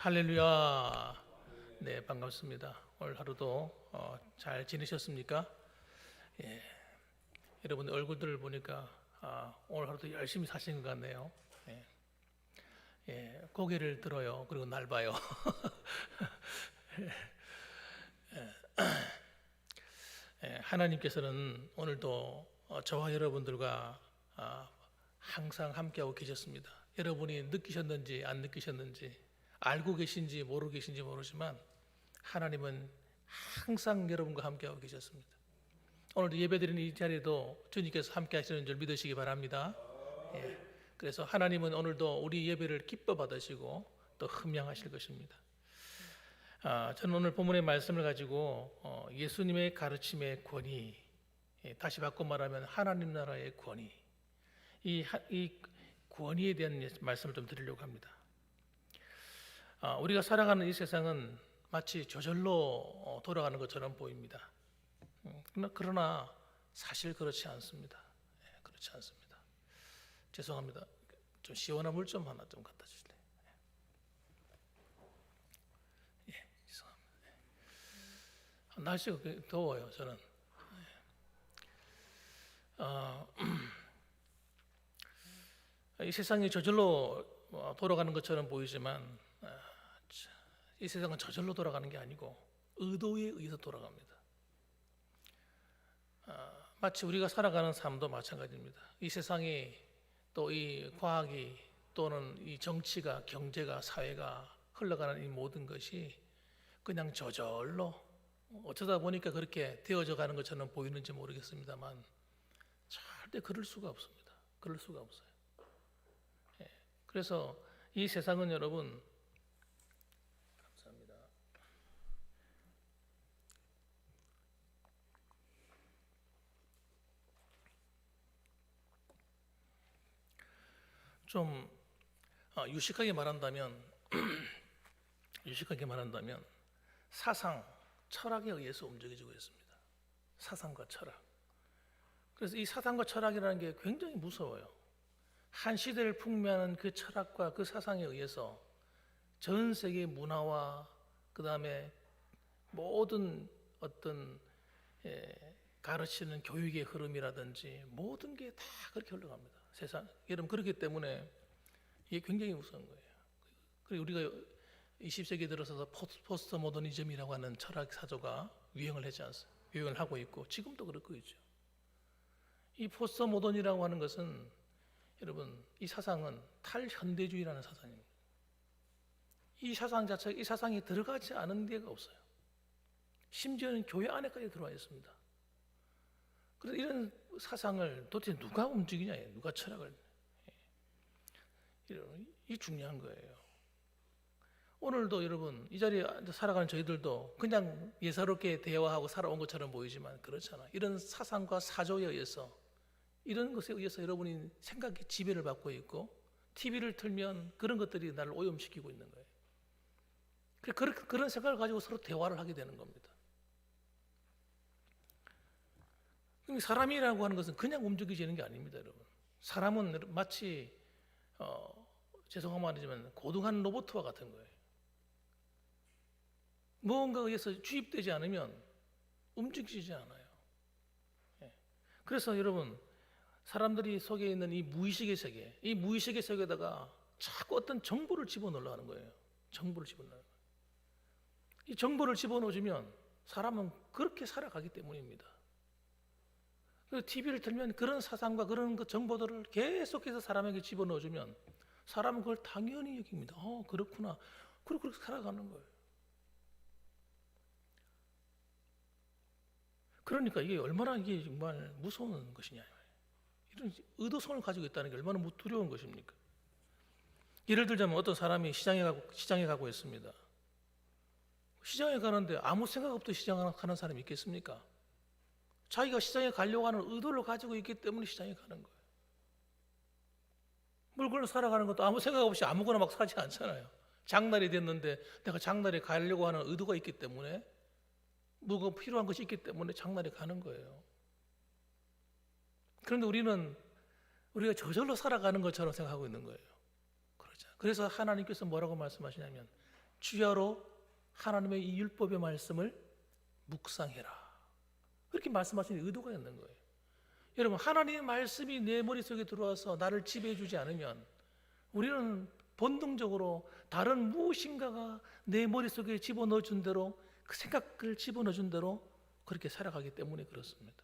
할렐루야. 네, 반갑습니다. 오늘 하루도 잘 지내셨습니까? 예, 여러분 얼굴들을 보니까 오늘 하루도 열심히 사신 것 같네요. 예, 고개를 들어요. 그리고 날 봐요. 하나님께서는 오늘도 저와 여러분들과 항상 함께하고 계셨습니다. 여러분이 느끼셨는지 안 느끼셨는지, 알고 계신지 모르고 계신지 모르지만 하나님은 항상 여러분과 함께하고 계셨습니다. 오늘도 예배드리는 이 자리에도 주님께서 함께 하시는 줄 믿으시기 바랍니다. 예, 그래서 하나님은 오늘도 우리 예배를 기뻐 받으시고 또 흠양하실 것입니다. 저는 오늘 본문의 말씀을 가지고 예수님의 가르침의 권위, 다시 바꿔 말하면 하나님 나라의 권위, 이 권위에 대한 말씀을 좀 드리려고 합니다. 우리가 살아가는 이 세상은 마치 저절로 돌아가는 것처럼 보입니다. 그러나 사실 그렇지 않습니다. 그렇지 않습니다. 죄송합니다. 좀 시원한 물 좀 하나 좀 갖다 주실래요? 죄송합니다. 날씨가 더워요. 저는 이 세상이 저절로 돌아가는 것처럼 보이지만 이 세상은 저절로 돌아가는 게 아니고 의도에 의해서 돌아갑니다. 마치 우리가 살아가는 삶도 마찬가지입니다. 이 세상이 또 이 과학이 또는 이 정치가, 경제가, 사회가 흘러가는 이 모든 것이 그냥 저절로 어쩌다 보니까 그렇게 되어져 가는 것처럼 보이는지 모르겠습니다만 절대 그럴 수가 없습니다. 그럴 수가 없어요. 그래서 이 세상은 여러분, 감사합니다. 좀 유식하게 말한다면 사상, 철학에 의해서 움직여지고 있습니다. 사상과 철학. 그래서 이 사상과 철학이라는 게 굉장히 무서워요. 한 시대를 풍미하는 그 철학과 그 사상에 의해서 전 세계 문화와 그 다음에 모든 어떤 가르치는 교육의 흐름이라든지 모든 게 다 그렇게 흘러갑니다. 세상. 여러분 그렇기 때문에 이게 굉장히 무서운 거예요. 그리고 우리가 20세기 들어서서 포스트 모더니즘이라고 하는 철학 사조가 유행을 하지 않습니까? 유행을 하고 있고 지금도 그렇고 있죠. 이 포스트 모던이라고 하는 것은 여러분 이 사상은 탈현대주의라는 사상입니다. 이 사상 자체, 이 사상이 들어가지 않은 데가 없어요. 심지어는 교회 안에까지 들어와 있습니다. 그래서 이런 사상을 도대체 누가 움직이냐, 누가 철학을, 이 중요한 거예요. 오늘도 여러분 이 자리에 살아가는 저희들도 그냥 예사롭게 대화하고 살아온 것처럼 보이지만 그렇잖아. 이런 사상과 사조에 의해서, 이런 것에 의해서 여러분이 생각의 지배를 받고 있고 TV를 틀면 그런 것들이 나를 오염시키고 있는 거예요. 그런 생각을 가지고 서로 대화를 하게 되는 겁니다. 사람이라고 하는 것은 그냥 움직이지는 게 아닙니다, 여러분. 사람은 마치 죄송한 말이지만 고등한 로봇과 같은 거예요. 무언가에 의해서 주입되지 않으면 움직이지 않아요. 그래서 여러분 사람들이 속에 있는 이 무의식의 세계, 이 무의식의 세계에다가 자꾸 어떤 정보를 집어넣으려고 하는 거예요. 정보를 집어넣어요. 이 정보를 집어넣으면 사람은 그렇게 살아가기 때문입니다. TV를 틀면 그런 사상과 그런 그 정보들을 계속해서 사람에게 집어넣어주면 사람은 그걸 당연히 여깁니다. 그렇구나. 그렇게 살아가는 거예요. 그러니까 이게 얼마나 이게 정말 무서운 것이냐. 이런 의도성을 가지고 있다는 게 얼마나 두려운 것입니까? 예를 들자면 어떤 사람이 시장에 가고 있습니다. 시장에 가는데 아무 생각 없이 시장에 가는 사람이 있겠습니까? 자기가 시장에 가려고 하는 의도를 가지고 있기 때문에 시장에 가는 거예요. 물건을 사러 가는 것도 아무 생각 없이 아무거나 막 사지 않잖아요. 장날이 됐는데 내가 장날에 가려고 하는 의도가 있기 때문에, 뭐가 필요한 것이 있기 때문에 장날에 가는 거예요. 그런데 우리가 저절로 살아가는 것처럼 생각하고 있는 거예요. 그렇죠. 그래서 하나님께서 뭐라고 말씀하시냐면 주야로 하나님의 이 율법의 말씀을 묵상해라. 그렇게 말씀하시는 의도가 있는 거예요. 여러분, 하나님의 말씀이 내 머릿속에 들어와서 나를 지배해 주지 않으면 우리는 본능적으로 다른 무엇인가가 내 머릿속에 집어넣어 준 대로, 그 생각을 집어넣어 준 대로 그렇게 살아가기 때문에 그렇습니다.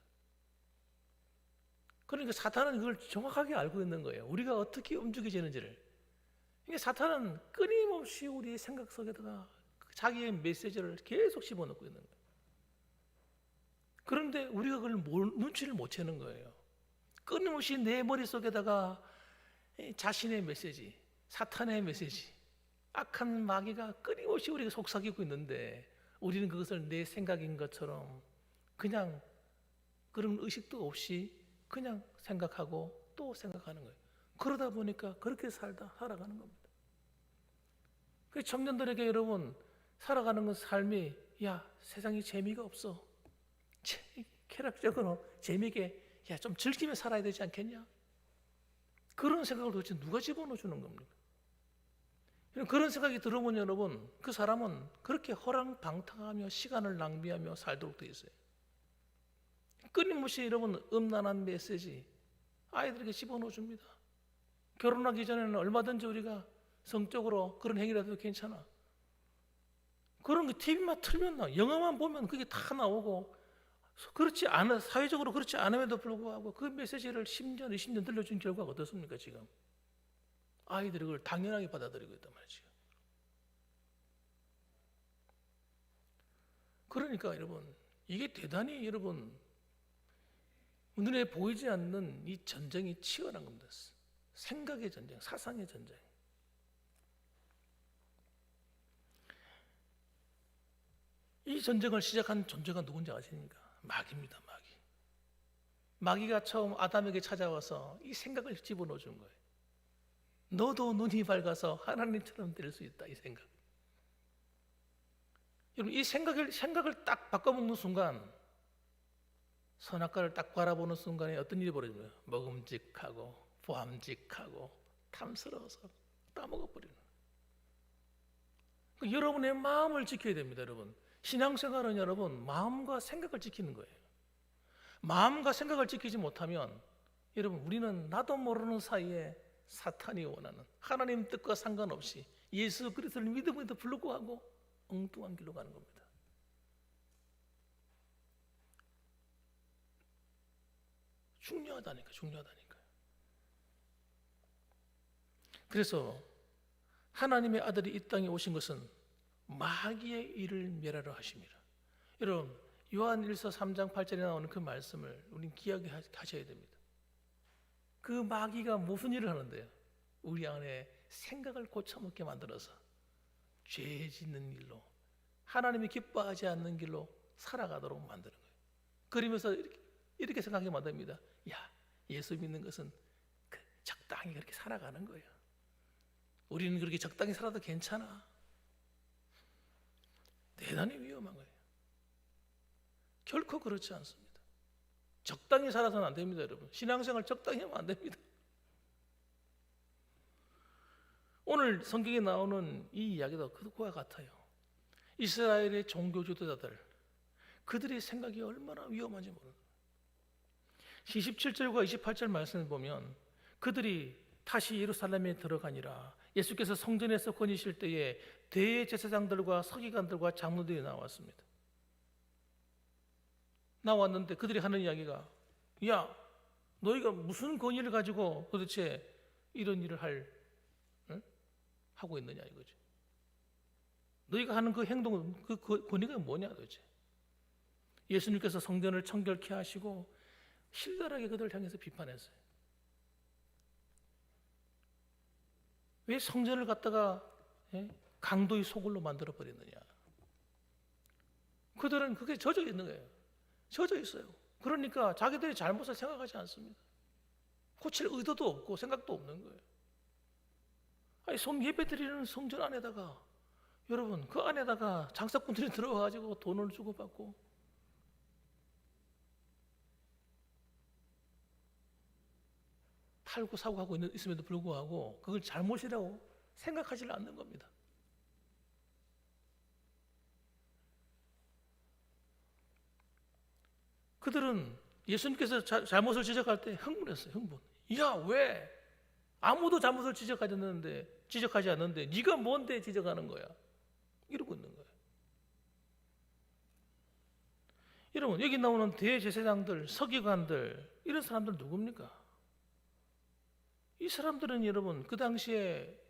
그러니까 사탄은 그걸 정확하게 알고 있는 거예요. 우리가 어떻게 움직여지는지를. 그러니까 사탄은 끊임없이 우리의 생각 속에다가 자기의 메시지를 계속 집어넣고 있는 거예요. 그런데 우리가 그걸 눈치를 못 채는 거예요. 끊임없이 내 머릿속에다가 자신의 메시지, 사탄의 메시지, 악한 마귀가 끊임없이 우리가 속삭이고 있는데 우리는 그것을 내 생각인 것처럼 그냥 그런 의식도 없이 그냥 생각하고 또 생각하는 거예요. 그러다 보니까 그렇게 살아가는 겁니다. 그 청년들에게 여러분, 살아가는 건 삶이, 야, 세상에 재미가 없어. 쾌락적으로 재미있게, 야, 좀 즐기며 살아야 되지 않겠냐? 그런 생각을 도대체 누가 집어넣어 주는 겁니까? 그런 생각이 들어오면 여러분, 그 사람은 그렇게 허랑방탕하며 시간을 낭비하며 살도록 되어 있어요. 끊임없이 여러분 음란한 메시지 아이들에게 집어넣어 줍니다. 결혼하기 전에는 얼마든지 우리가 성적으로 그런 행위라도 괜찮아. 그런 거 TV만 틀면, 영화만 보면 그게 다 나오고, 그렇지 않아, 사회적으로 그렇지 않음에도 불구하고 그 메시지를 10년, 20년 들려준 결과가 어떻습니까? 지금 아이들이 그걸 당연하게 받아들이고 있단 말이죠. 그러니까 여러분, 이게 대단히 여러분 눈에 보이지 않는 이 전쟁이 치열한 겁니다. 생각의 전쟁, 사상의 전쟁. 이 전쟁을 시작한 존재가 누군지 아십니까? 마귀입니다. 마귀가 처음 아담에게 찾아와서 이 생각을 집어넣어 준 거예요. 너도 눈이 밝아서 하나님처럼 될 수 있다. 이 생각. 여러분, 이 생각을 딱 바꿔먹는 순간, 선악과를 딱 바라보는 순간에 어떤 일이 벌어지나요? 먹음직하고 보암직하고 탐스러워서 따먹어버리는. 그러니까 여러분의 마음을 지켜야 됩니다. 여러분, 신앙생활은 여러분 마음과 생각을 지키는 거예요. 마음과 생각을 지키지 못하면 여러분, 우리는 나도 모르는 사이에 사탄이 원하는 하나님 뜻과 상관없이 예수 그리스도를 믿음에도 불구하고 엉뚱한 길로 가는 겁니다. 중요하다니까. 그래서 하나님의 아들이 이 땅에 오신 것은 마귀의 일을 멸하려 하십니다. 여러분, 요한일서 3장 8절에 나오는 그 말씀을 우리는 기억하셔야 됩니다. 그 마귀가 무슨 일을 하는데요? 우리 안에 생각을 고쳐먹게 만들어서 죄 짓는 일로, 하나님이 기뻐하지 않는 길로 살아가도록 만드는 거예요. 그러면서 이렇게 생각하게 만듭니다. 야, 예수 믿는 것은 적당히 그렇게 살아가는 거예요. 우리는 그렇게 적당히 살아도 괜찮아. 대단히 위험한 거예요. 결코 그렇지 않습니다. 적당히 살아서는 안 됩니다, 여러분. 신앙생활 적당히 하면 안 됩니다. 오늘 성경에 나오는 이 이야기도 그와 같아요. 이스라엘의 종교 지도자들, 그들의 생각이 얼마나 위험한지 모르는 거예요. 27절과 28절 말씀을 보면 그들이 다시 예루살렘에 들어가니라. 예수께서 성전에서 거니실 때에 대제사장들과 서기관들과 장로들이 나왔습니다. 나왔는데 그들이 하는 이야기가, 야, 너희가 무슨 권위를 가지고 도대체 이런 일을 하고 있느냐 이거지. 너희가 하는 그 행동은, 그 권위가 뭐냐 도대체. 예수님께서 성전을 청결케 하시고 신랄하게 그들을 향해서 비판했어요. 왜 성전을 갖다가 강도의 소굴로 만들어 버렸느냐. 그들은 그게 젖어 있는 거예요. 젖어 있어요. 그러니까 자기들이 잘못을 생각하지 않습니다. 고칠 의도도 없고 생각도 없는 거예요. 아니, 예배드리는 성전 안에다가, 여러분, 그 안에다가 장사꾼들이 들어와가지고 돈을 주고받고, 팔고 사고 하고 있음에도 불구하고 그걸 잘못이라고 생각하지 않는 겁니다. 그들은 예수님께서 잘못을 지적할 때 흥분했어요. 흥분. 야, 왜? 아무도 잘못을 지적하지 않는데 네가 뭔데 지적하는 거야? 이러고 있는 거예요. 여러분, 여기 나오는 대제사장들, 서기관들, 이런 사람들 누굽니까? 이 사람들은 여러분 그 당시에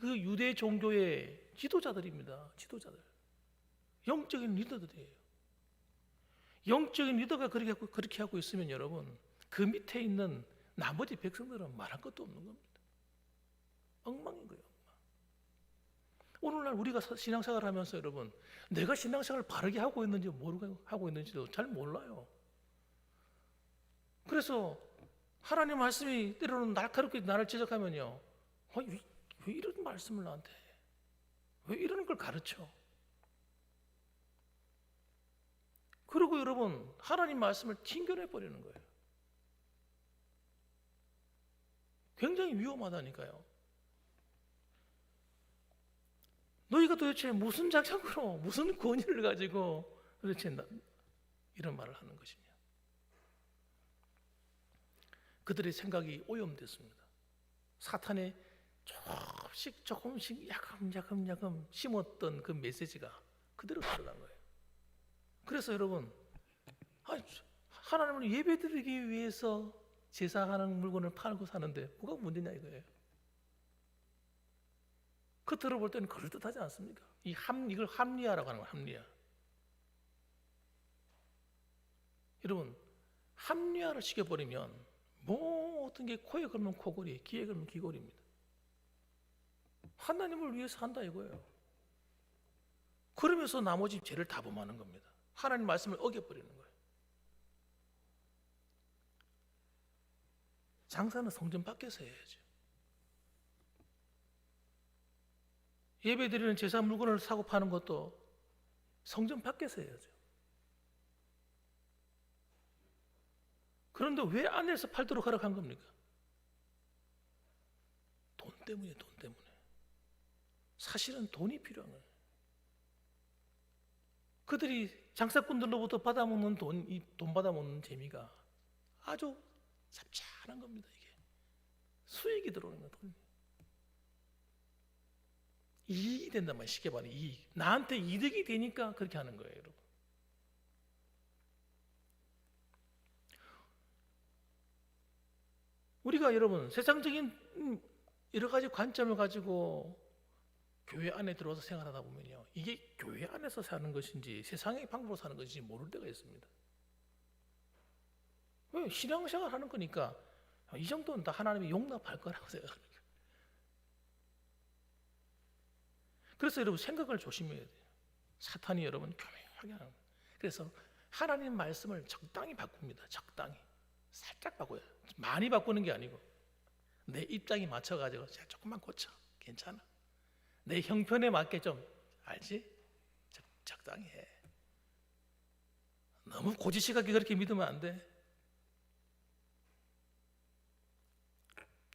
그 유대 종교의 지도자들입니다. 지도자들. 영적인 리더들이에요. 영적인 리더가 그렇게 하고 있으면 여러분 그 밑에 있는 나머지 백성들은 말할 것도 없는 겁니다. 엉망인 거예요. 엉망. 오늘날 우리가 신앙생활을 하면서 여러분 내가 신앙생활을 바르게 하고 있는지 모르고 하고 있는지도 잘 몰라요. 그래서 하나님 말씀이 때로는 날카롭게 나를 지적하면요, 왜 이런 말씀을 나한테 해? 왜 이런 걸 가르쳐? 그리고 여러분 하나님 말씀을 튕겨내 버리는 거예요. 굉장히 위험하다니까요. 너희가 도대체 무슨 자격으로 무슨 권위를 가지고 도대체 이런 말을 하는 것이냐? 그들의 생각이 오염됐습니다. 사탄의 조금씩 야금 심었던 그 메시지가 그대로 드러난 거예요. 그래서 여러분 하나님을 예배드리기 위해서 제사하는 물건을 팔고 사는데 뭐가 문제냐 이거예요. 겉으로 볼 때는 그럴듯하지 않습니까? 이걸 합리화라고 하는 거예요. 합리화. 여러분 합리화를 시켜버리면 어떤 게 코에 걸면 코골이, 귀에 걸면 귀골입니다. 하나님을 위해서 한다 이거예요. 그러면서 나머지 죄를 다 범하는 겁니다. 하나님 말씀을 어겨버리는 거예요. 장사는 성전 밖에서 해야죠. 예배드리는 제사 물건을 사고 파는 것도 성전 밖에서 해야죠. 그런데 왜 안에서 팔도록 허락한 겁니까? 돈 때문에. 사실은 돈이 필요한 거예요. 그들이 장사꾼들로부터 받아먹는 돈 받아먹는 재미가 아주 잡잘한 겁니다. 이게 수익이 들어오는 거예요. 돈이. 이익이 된단 말이에요. 쉽게 말하면 이익. 나한테 이득이 되니까 그렇게 하는 거예요, 여러분. 우리가 여러분 세상적인 여러 가지 관점을 가지고 교회 안에 들어와서 생활하다 보면요, 이게 교회 안에서 사는 것인지 세상의 방법으로 사는 것인지 모를 때가 있습니다. 왜? 신앙생활 하는 거니까 이 정도는 다 하나님이 용납할 거라고 생각합니다. 그래서 여러분 생각을 조심해야 돼요. 사탄이 여러분 교묘하게 하는 거예요. 그래서 하나님 말씀을 적당히 바꿉니다. 적당히. 살짝 바꿔요. 많이 바꾸는 게 아니고 내 입장에 맞춰가지고 제가 조금만 고쳐. 괜찮아. 내 형편에 맞게 좀 알지? 적당히 해. 너무 고지식하게 그렇게 믿으면 안 돼.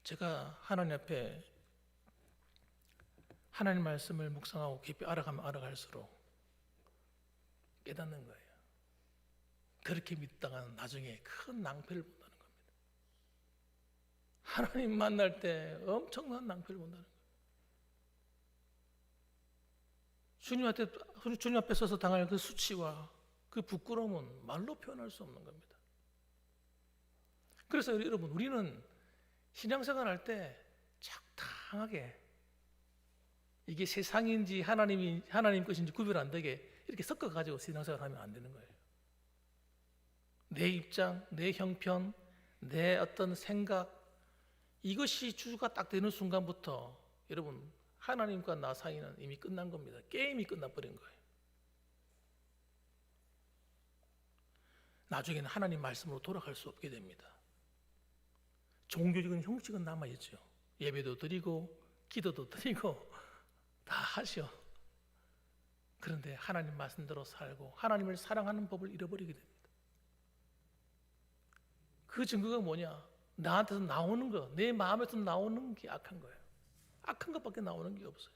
제가 하나님 앞에 하나님 말씀을 묵상하고 깊이 알아가면 알아갈수록 깨닫는 거예요. 그렇게 믿다가 나중에 큰 낭패를 본다는 겁니다. 하나님 만날 때 엄청난 낭패를 본다는 거예요. 주님 앞에 서서 당할 그 수치와 그 부끄러움은 말로 표현할 수 없는 겁니다. 그래서 여러분 우리는 신앙생활 할 때 적당하게 이게 세상인지 하나님 것인지 구별 안 되게 이렇게 섞어가지고 신앙생활 하면 안 되는 거예요. 내 입장, 내 형편, 내 어떤 생각, 이것이 주가 딱 되는 순간부터 여러분 하나님과 나 사이는 이미 끝난 겁니다. 게임이 끝나버린 거예요. 나중에는 하나님 말씀으로 돌아갈 수 없게 됩니다. 종교적인 형식은 남아있죠. 예배도 드리고 기도도 드리고 다 하죠. 그런데 하나님 말씀대로 살고 하나님을 사랑하는 법을 잃어버리게 됩니다. 그 증거가 뭐냐? 나한테서 나오는 거, 내 마음에서 나오는 게 악한 거예요. 악한 것밖에 나오는 게 없어요.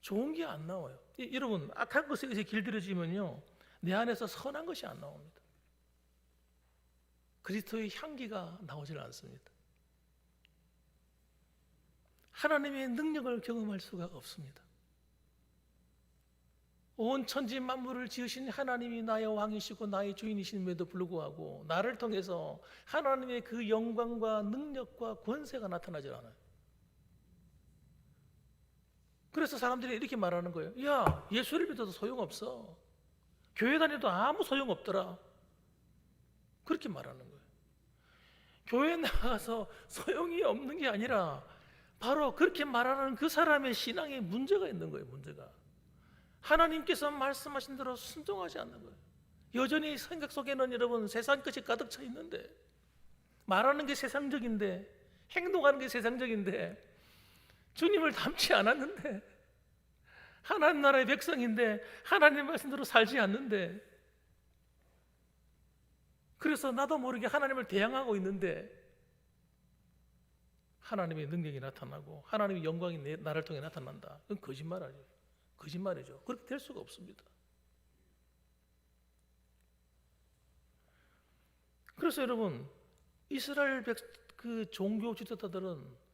좋은 게 안 나와요. 여러분, 악한 것에 의해서 길들여지면요, 내 안에서 선한 것이 안 나옵니다. 그리스도의 향기가 나오질 않습니다. 하나님의 능력을 경험할 수가 없습니다. 온 천지 만물을 지으신 하나님이 나의 왕이시고 나의 주인이심에도 불구하고 나를 통해서 하나님의 그 영광과 능력과 권세가 나타나질 않아요. 그래서 사람들이 이렇게 말하는 거예요. 야, 예수를 믿어도 소용없어. 교회 다녀도 아무 소용없더라. 그렇게 말하는 거예요. 교회 나가서 소용이 없는 게 아니라 바로 그렇게 말하는 그 사람의 신앙에 문제가 있는 거예요. 문제가. 하나님께서 말씀하신 대로 순종하지 않는 거예요. 여전히 생각 속에는 여러분 세상 것이 가득 차 있는데, 말하는 게 세상적인데, 행동하는 게 세상적인데, 주님을 닮지 않았는데, 하나님 나라의 백성인데 하나님 말씀대로 살지 않는데, 그래서 나도 모르게 하나님을 대항하고 있는데 하나님의 능력이 나타나고 하나님의 영광이 나를 통해 나타난다. 그건 거짓말이죠. 그렇게 될 수가 없습니다. 그래서 여러분, 이스라엘 그 종교 지도자들은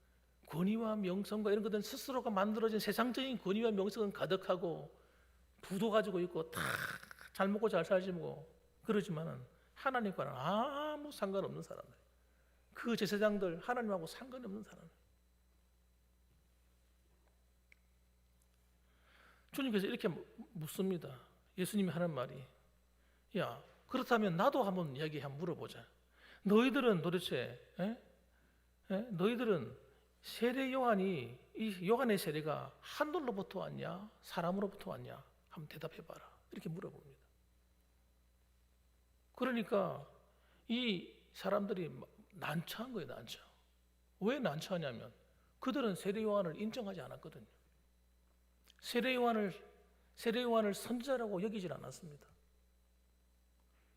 권위와 명성과 이런 것들은 스스로가 만들어진 세상적인 권위와 명성은 가득하고 부도 가지고 있고 다 잘 먹고 잘 살지 뭐 그러지만은 하나님과는 아무 상관없는 사람들, 그 제사장들 하나님하고 상관없는 사람들. 주님께서 이렇게 묻습니다. 예수님이 하는 말이, 야, 그렇다면 나도 한번 이야기 한번 물어보자. 너희들은 도대체 너희들은 세례 요한이, 이 요한의 세례가 하늘로부터 왔냐 사람으로부터 왔냐 한번 대답해봐라. 이렇게 물어봅니다. 그러니까 이 사람들이 난처한 거예요. 난처. 왜 난처하냐면 그들은 세례 요한을 인정하지 않았거든요. 세례 요한을 선지자라고 여기질 않았습니다.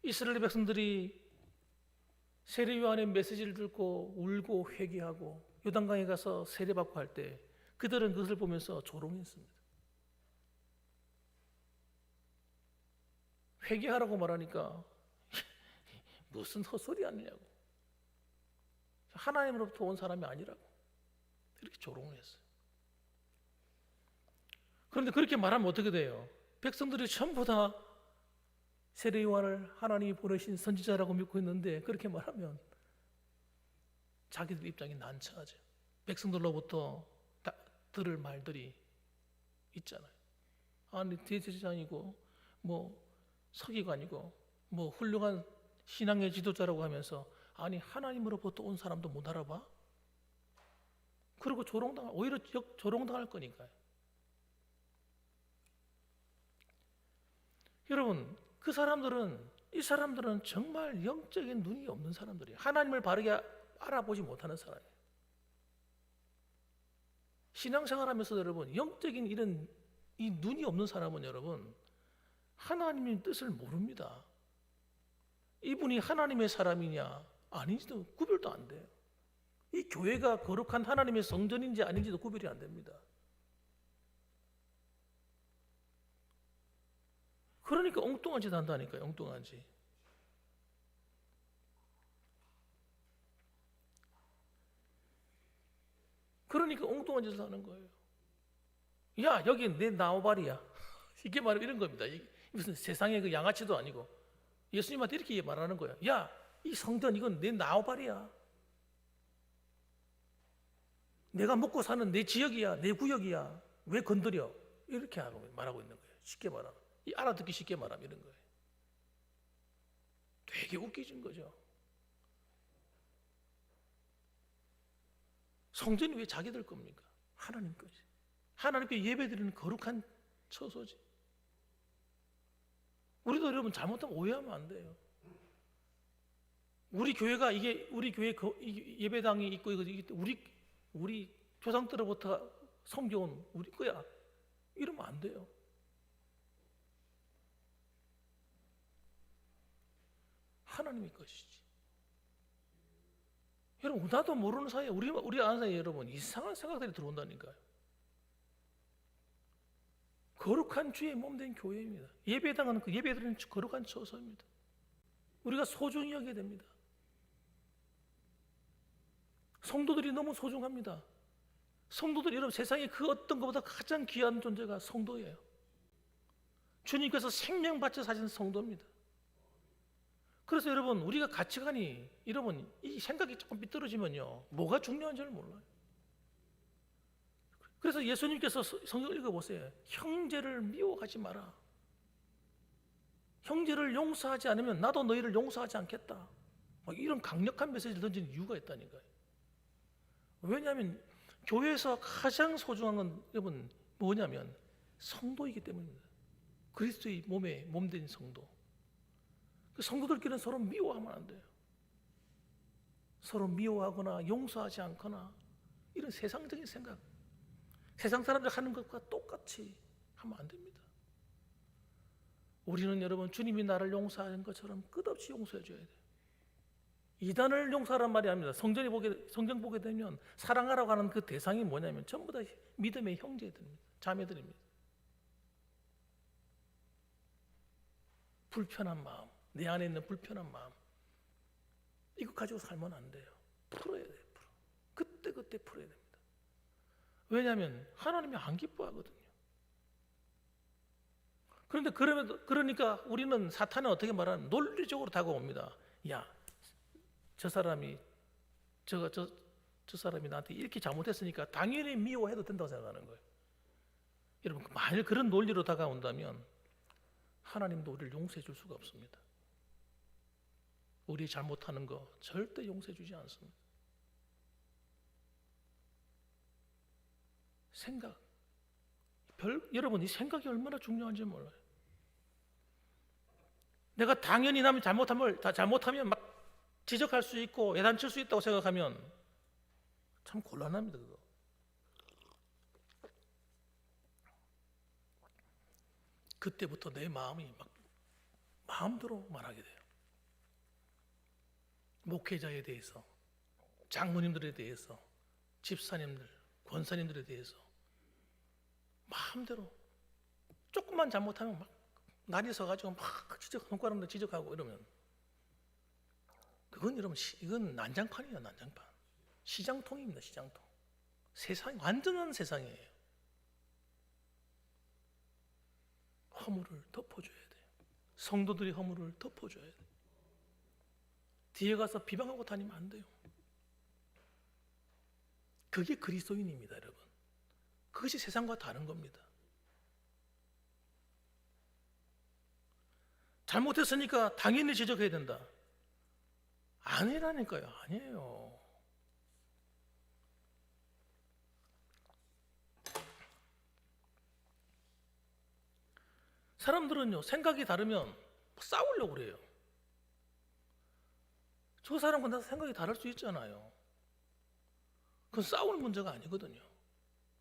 이스라엘 백성들이 세례 요한의 메시지를 듣고 울고 회개하고 요단강에 가서 세례받고 할 때 그들은 그것을 보면서 조롱했습니다. 회개하라고 말하니까 무슨 헛소리 하느냐고, 하나님으로부터 온 사람이 아니라고 이렇게 조롱을 했어요. 그런데 그렇게 말하면 어떻게 돼요? 백성들이 전부 다 세례 요한을 하나님이 보내신 선지자라고 믿고 있는데 그렇게 말하면 자기들 입장이 난처하죠. 백성들로부터 들을 말들이 있잖아요. 아니 대제사장이고 뭐 서기관이고 뭐 훌륭한 신앙의 지도자라고 하면서 아니 하나님으로부터 온 사람도 못 알아봐? 그리고 오히려 조롱당할 거니까요. 여러분, 이 사람들은 정말 영적인 눈이 없는 사람들이에요. 하나님을 바르게 알아보지 못하는 사람이에요. 신앙생활하면서 여러분, 영적인 이 눈이 없는 사람은 여러분 하나님의 뜻을 모릅니다. 이분이 하나님의 사람이냐 아닌지도 구별도 안 돼요. 이 교회가 거룩한 하나님의 성전인지 아닌지도 구별이 안 됩니다. 그러니까 엉뚱한 짓 한다니까요. 엉뚱한 짓. 그러니까 엉뚱한 짓을 하는 거예요. 야, 여기 내 나오발이야. 이게 바로 이런 겁니다. 무슨 세상의 그 양아치도 아니고 예수님한테 이렇게 말하는 거야. 야, 이 성전 이건 내 나오발이야. 내가 먹고 사는 내 지역이야, 내 구역이야. 왜 건드려? 이렇게 말하고 있는 거예요. 쉽게 말하면. 알아듣기 쉽게 말하면 이런 거예요. 되게 웃기진 거죠. 성전이 왜 자기들 겁니까? 하나님 거지. 하나님께 예배드리는 거룩한 처소지. 우리도 여러분 잘못하면 오해하면 안 돼요. 우리 교회가 우리 교회 예배당이 있고 우리 조상 때로부터 섬겨온 우리 거야. 이러면 안 돼요. 하나님의 것이지. 여러분, 나도 모르는 사이에 우리 아는 사이에 여러분 이상한 생각들이 들어온다니까요. 거룩한 주의 몸된 교회입니다. 예배당은 그 예배드리는 거룩한 처소입니다. 우리가 소중히 여겨야 됩니다. 성도들이 너무 소중합니다. 성도들이 여러분 세상에 그 어떤 것보다 가장 귀한 존재가 성도예요. 주님께서 생명 바쳐 사신 성도입니다. 그래서 여러분 우리가 가치관이 여러분 이 생각이 조금 삐뚤어지면요 뭐가 중요한지를 몰라요. 그래서 예수님께서 성경 읽어보세요. 형제를 미워하지 마라. 형제를 용서하지 않으면 나도 너희를 용서하지 않겠다. 이런 강력한 메시지를 던지는 이유가 있다니까요. 왜냐하면 교회에서 가장 소중한 건 여러분 뭐냐면 성도이기 때문입니다. 그리스도의 몸에 몸된 성도. 그 성도들끼리는 서로 미워하면 안 돼요. 서로 미워하거나 용서하지 않거나 이런 세상적인 생각, 세상 사람들 하는 것과 똑같이 하면 안 됩니다. 우리는 여러분 주님이 나를 용서하는 것처럼 끝없이 용서해 줘야 돼요. 이단을 용서하란 말이 아닙니다. 성경 보게 되면 사랑하라고 하는 그 대상이 뭐냐면 전부 다 믿음의 형제들입니다. 자매들입니다. 불편한 마음, 내 안에 있는 불편한 마음 이거 가지고 살면 안 돼요. 풀어야 돼요. 그때 풀어야 됩니다. 왜냐하면 하나님이 안 기뻐하거든요. 그런데 그러니까 우리는 사탄은 어떻게 말하면 논리적으로 다가옵니다. 야, 저 사람이 나한테 이렇게 잘못했으니까 당연히 미워해도 된다고 생각하는 거예요. 여러분 만일 그런 논리로 다가온다면 하나님도 우리를 용서해 줄 수가 없습니다. 우리 잘못하는 거 절대 용서해 주지 않습니다. 생각. 여러분 이 생각이 얼마나 중요한지 몰라요. 내가 당연히 남이 잘못하면 막 지적할 수 있고 야단칠 수 있다고 생각하면 참 곤란합니다. 그거. 그때부터 내 마음이 막 마음대로 말하게 돼요. 목회자에 대해서, 장로님들에 대해서, 집사님들, 권사님들에 대해서 마음대로 조금만 잘못하면 막 날이 서가지고 막 손가락으로 지적하고 이러면 그건 여러분 이건 난장판이에요. 난장판. 시장통입니다. 시장통. 완전한 세상이에요. 허물을 덮어줘야 돼요. 성도들이 허물을 덮어줘야 돼요. 뒤에 가서 비방하고 다니면 안 돼요. 그게 그리스도인입니다, 여러분. 그것이 세상과 다른 겁니다. 잘못했으니까 당연히 지적해야 된다. 아니라니까요. 아니에요. 사람들은요 생각이 다르면 싸우려고 그래요. 저 사람과 나 생각이 다를 수 있잖아요. 그건 싸울 문제가 아니거든요.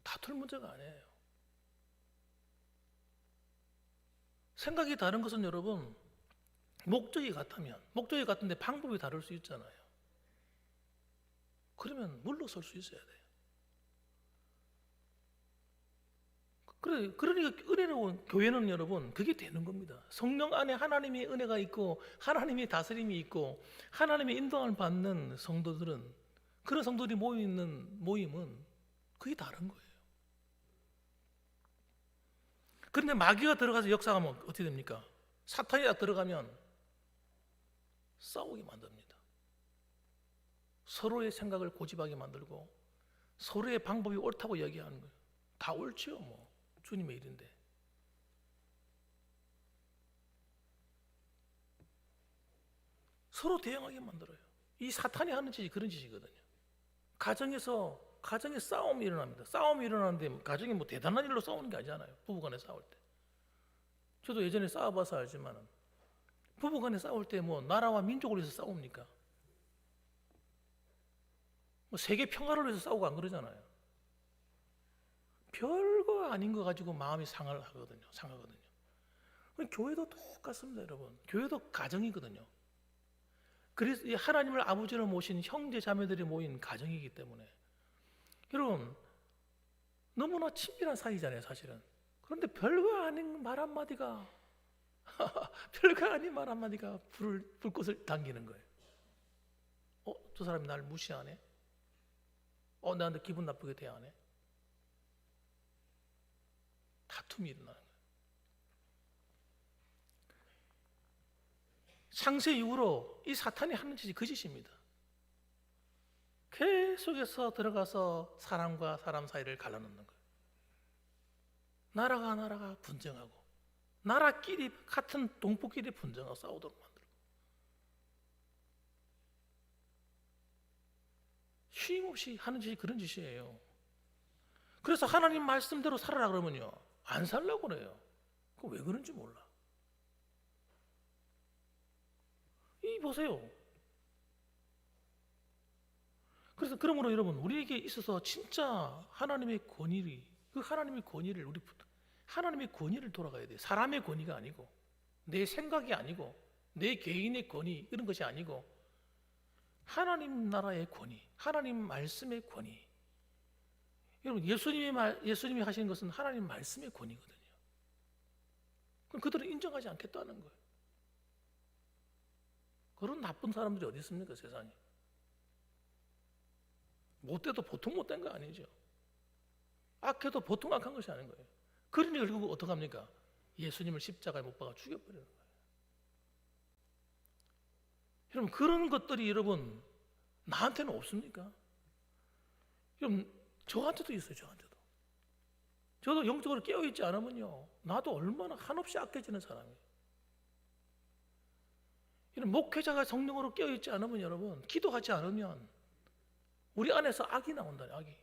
다툴 문제가 아니에요. 생각이 다른 것은 여러분 목적이 같은데 방법이 다를 수 있잖아요. 그러면 물러설 수 있어야 돼요. 그러니까 은혜로운 교회는 여러분 그게 되는 겁니다. 성령 안에 하나님의 은혜가 있고 하나님의 다스림이 있고 하나님의 인도함을 받는 성도들은 그런 성도들이 모이는 모임은 그게 다른 거예요. 그런데 마귀가 들어가서 역사하면 어떻게 됩니까? 사탄이 딱 들어가면 싸우게 만듭니다. 서로의 생각을 고집하게 만들고 서로의 방법이 옳다고 얘기하는 거예요. 다 옳지요 뭐. 주님의 일인데. 서로 대항하게 만들어요. 이 사탄이 하는 짓이 그런 짓이거든요. 가정에 싸움이 일어납니다. 싸움이 일어나는데 가정이 뭐 대단한 일로 싸우는 게 아니잖아요. 부부간에 싸울 때. 저도 예전에 싸워봐서 알지만 부부간에 싸울 때 뭐 나라와 민족을 위해서 싸웁니까? 뭐 세계 평화를 위해서 싸우고 안 그러잖아요. 별거 아닌 거 가지고 마음이 상하거든요. 교회도 똑같습니다, 여러분. 교회도 가정이거든요. 그래서 이 하나님을 아버지로 모신 형제 자매들이 모인 가정이기 때문에 여러분 너무나 친밀한 사이잖아요, 사실은. 그런데 별거 아닌 말 한마디가 별거 아닌 말 한마디가 불꽃을 당기는 거예요. 저 사람이 날 무시하네. 나한테 기분 나쁘게 대하네. 다툼이 일어나는 거예요. 창세 이후로 이 사탄이 하는 짓이 그 짓입니다. 계속해서 들어가서 사람과 사람 사이를 갈라놓는 거예요. 나라가 분쟁하고, 나라끼리 같은 동포끼리 분쟁하고 싸우도록 만들고, 쉼없이 하는 짓이 그런 짓이에요. 그래서 하나님 말씀대로 살아라 그러면요, 안 살라고 그래요. 그거 왜 그런지 몰라. 이 보세요. 그래서 그러므로 여러분, 우리에게 있어서 진짜 하나님의 권위를 하나님의 권위를 돌아가야 돼요. 사람의 권위가 아니고, 내 생각이 아니고, 내 개인의 권위 이런 것이 아니고, 하나님 나라의 권위, 하나님 말씀의 권위. 여러분, 예수님이 하시는 것은 하나님 말씀의 권위거든요. 그럼 그들은 인정하지 않겠다는 거예요. 그런 나쁜 사람들이 어디 있습니까, 세상에? 못돼도 보통 못된 거 아니죠. 악해도 보통 악한 것이 아닌 거예요. 그러니 결국 어떡합니까? 예수님을 십자가에 못 박아 죽여버리는 거예요. 여러분, 그런 것들이 여러분 나한테는 없습니까? 여러분, 저한테도 있어요. 저도 영적으로 깨어있지 않으면요, 나도 얼마나 한없이 악해지는 사람이에요. 이런 목회자가 성령으로 깨어있지 않으면, 여러분, 기도하지 않으면 우리 안에서 악이 나온다니, 악이.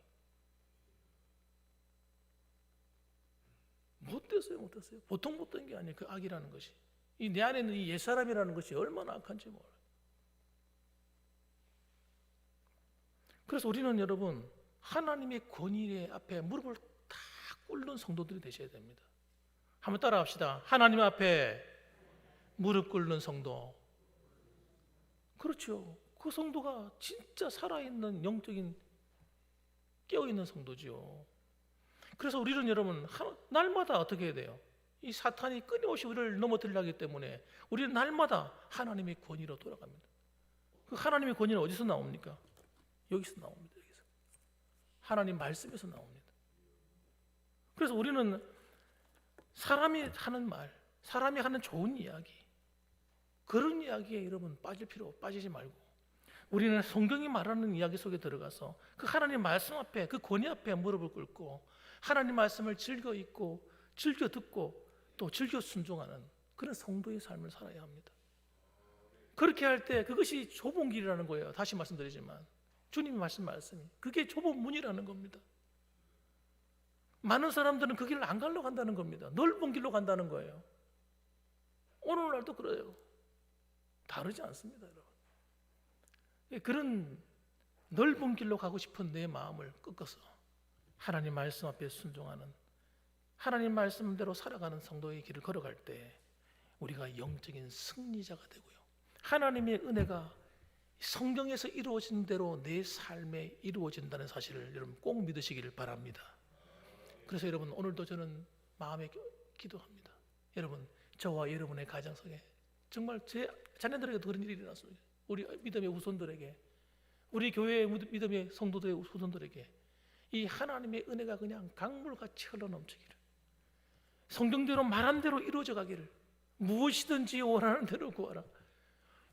못됐어요. 보통 못된 게 아니에요. 그 악이라는 것이. 내 안에 있는 이 옛사람이라는 것이 얼마나 악한지 몰라요. 그래서 우리는 여러분, 하나님의 권위 앞에 무릎을 다 꿇는 성도들이 되셔야 됩니다. 한번 따라 합시다. 하나님 앞에 무릎 꿇는 성도. 그렇죠. 그 성도가 진짜 살아있는 영적인 깨어있는 성도지요. 그래서 우리는 여러분, 날마다 어떻게 해야 돼요? 이 사탄이 끊임없이 우리를 넘어뜨리려 하기 때문에 우리는 날마다 하나님의 권위로 돌아갑니다. 그 하나님의 권위는 어디서 나옵니까? 여기서 나옵니다. 여기서. 하나님 말씀에서 나옵니다. 그래서 우리는 사람이 하는 말, 사람이 하는 좋은 이야기, 그런 이야기에 여러분 빠지지 말고, 우리는 성경이 말하는 이야기 속에 들어가서 그 하나님 말씀 앞에, 그 권위 앞에 무릎을 꿇고 하나님 말씀을 즐겨 읽고, 즐겨 듣고, 또 즐겨 순종하는 그런 성도의 삶을 살아야 합니다. 그렇게 할 때 그것이 좁은 길이라는 거예요. 다시 말씀드리지만 주님이 말씀이 그게 좁은 문이라는 겁니다. 많은 사람들은 그 길을 안 가려고 한다는 겁니다. 넓은 길로 간다는 거예요. 오늘날도 그래요. 다르지 않습니다, 여러분. 그런 넓은 길로 가고 싶은 내 마음을 꺾어서 하나님 말씀 앞에 순종하는, 하나님 말씀대로 살아가는 성도의 길을 걸어갈 때 우리가 영적인 승리자가 되고요, 하나님의 은혜가 성경에서 이루어진 대로 내 삶에 이루어진다는 사실을 여러분 꼭 믿으시기를 바랍니다. 그래서 여러분, 오늘도 저는 마음에 기도합니다. 여러분, 저와 여러분의 가정 속에 정말 제 자녀들에게도 그런 일이 일어났습니다. 우리 믿음의 후손들에게, 우리 교회의 믿음의 성도들의 후손들에게 이 하나님의 은혜가 그냥 강물같이 흘러넘치기를, 성경대로 말한 대로 이루어져 가기를, 무엇이든지 원하는 대로 구하라.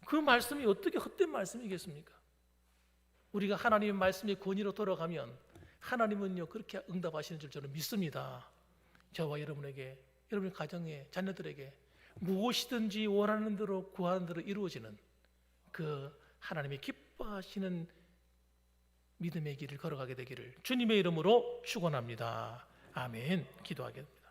그 말씀이 어떻게 헛된 말씀이겠습니까? 우리가 하나님의 말씀의 권위로 돌아가면 하나님은요 그렇게 응답하시는 줄 저는 믿습니다. 저와 여러분에게, 여러분의 가정에, 자녀들에게 무엇이든지 원하는 대로 구하는 대로 이루어지는 그 하나님의 기뻐하시는 믿음의 길을 걸어가게 되기를 주님의 이름으로 축원합니다. 아멘. 기도하겠습니다.